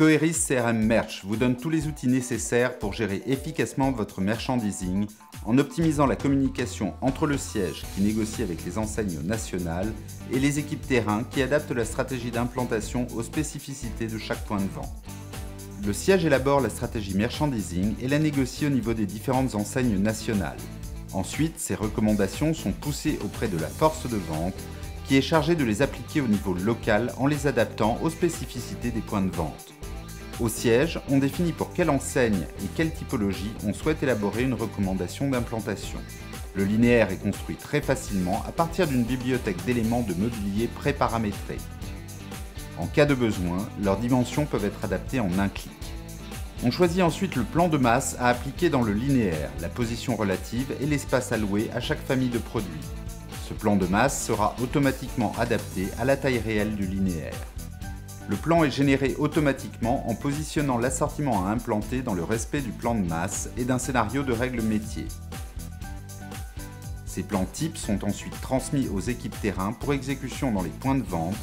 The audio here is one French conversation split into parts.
Coeris CRM Merch vous donne tous les outils nécessaires pour gérer efficacement votre merchandising en optimisant la communication entre le siège qui négocie avec les enseignes nationales et les équipes terrain qui adaptent la stratégie d'implantation aux spécificités de chaque point de vente. Le siège élabore la stratégie merchandising et la négocie au niveau des différentes enseignes nationales. Ensuite, ces recommandations sont poussées auprès de la force de vente qui est chargée de les appliquer au niveau local en les adaptant aux spécificités des points de vente. Au siège, on définit pour quelle enseigne et quelle typologie on souhaite élaborer une recommandation d'implantation. Le linéaire est construit très facilement à partir d'une bibliothèque d'éléments de mobilier pré-paramétrés. En cas de besoin, leurs dimensions peuvent être adaptées en un clic. On choisit ensuite le plan de masse à appliquer dans le linéaire, la position relative et l'espace alloué à chaque famille de produits. Ce plan de masse sera automatiquement adapté à la taille réelle du linéaire. Le plan est généré automatiquement en positionnant l'assortiment à implanter dans le respect du plan de masse et d'un scénario de règles métiers. Ces plans types sont ensuite transmis aux équipes terrain pour exécution dans les points de vente.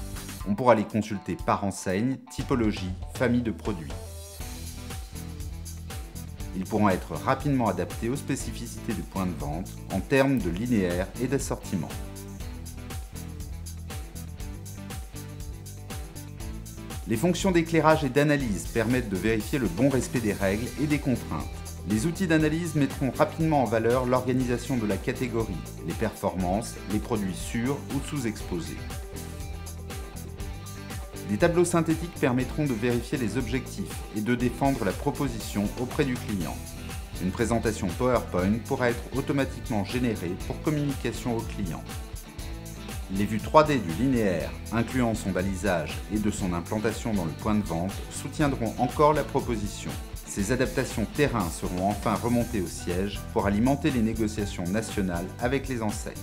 On pourra les consulter par enseigne, typologie, famille de produits. Ils pourront être rapidement adaptés aux spécificités du point de vente en termes de linéaire et d'assortiment. Les fonctions d'éclairage et d'analyse permettent de vérifier le bon respect des règles et des contraintes. Les outils d'analyse mettront rapidement en valeur l'organisation de la catégorie, les performances, les produits sûrs ou sous-exposés. Des tableaux synthétiques permettront de vérifier les objectifs et de défendre la proposition auprès du client. Une présentation PowerPoint pourra être automatiquement générée pour communication au client. Les vues 3D du linéaire, incluant son balisage et de son implantation dans le point de vente, soutiendront encore la proposition. Ces adaptations terrain seront enfin remontées au siège pour alimenter les négociations nationales avec les enseignes.